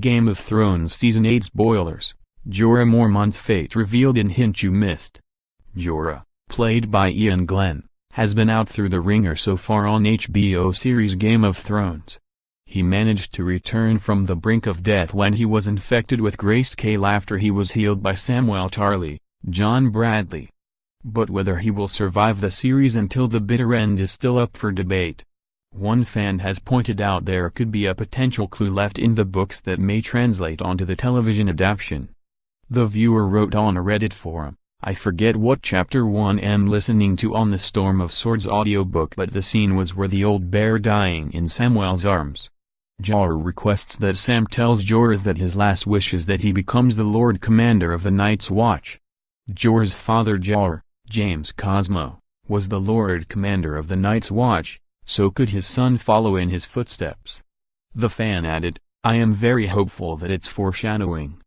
Game of Thrones Season 8 spoilers. Jorah Mormont's fate revealed in hint you missed. Jorah, played by Iain Glen, has been out through the ringer so far on HBO series Game of Thrones. He managed to return from the brink of death when he was infected with Greyscale after he was healed by Samwell Tarly, John Bradley. But whether he will survive the series until the bitter end is still up for debate. One fan has pointed out there could be a potential clue left in the books that may translate onto the television adaptation. The viewer wrote on a Reddit forum, "I forget what chapter 1 I'm listening to on the Storm of Swords audiobook, but the scene was where the old bear dying in Samwell's arms. Jorah requests that Sam tells Jorah that his last wish is that he becomes the Lord Commander of the Night's Watch. Jorah's father Jorah, James Cosmo, was the Lord Commander of the Night's Watch, so could his son follow in his footsteps?" The fan added, "I am very hopeful that it's foreshadowing.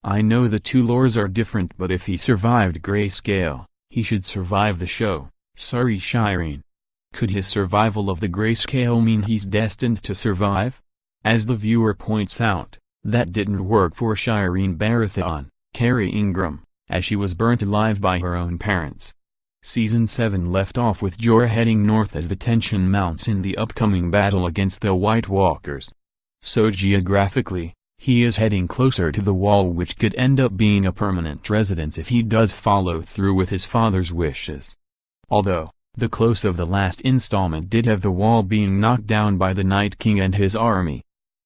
I know the two lores are different, but if he survived Greyscale, he should survive the show. Sorry Shireen. Could his survival of the Greyscale mean he's destined to survive?" As the viewer points out, that didn't work for Shireen Baratheon, Carrie Ingram, as she was burnt alive by her own parents. Season 7 left off with Jorah heading north as the tension mounts in the upcoming battle against the White Walkers. So geographically, he is heading closer to the Wall, which could end up being a permanent residence if he does follow through with his father's wishes. Although, the close of the last installment did have the Wall being knocked down by the Night King and his army.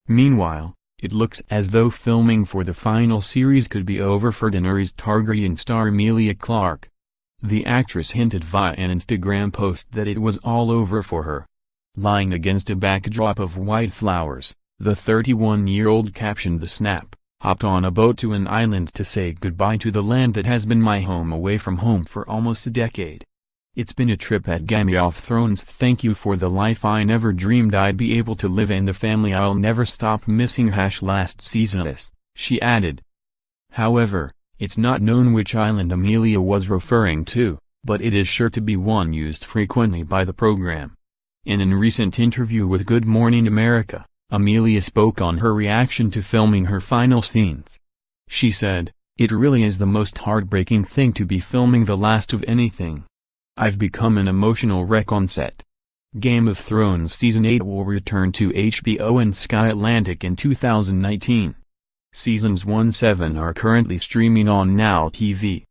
Meanwhile, it looks as though filming for the final series could be over for Daenerys Targaryen star Emilia Clarke. The actress hinted via an Instagram post that it was all over for her. Lying against a backdrop of white flowers, the 31-year-old captioned the snap, "Hopped on a boat to an island to say goodbye to the land that has been my home away from home for almost a decade. It's been a trip at Game of Thrones. Thank you for the life I never dreamed I'd be able to live and the family I'll never stop missing. Last season," she added. However, it's not known which island Emilia was referring to, but it is sure to be one used frequently by the program. In a recent interview with Good Morning America, Emilia spoke on her reaction to filming her final scenes. She said, "It really is the most heartbreaking thing to be filming the last of anything. I've become an emotional wreck on set." Game of Thrones Season 8 will return to HBO and Sky Atlantic in 2019. Seasons 1-7 are currently streaming on Now TV.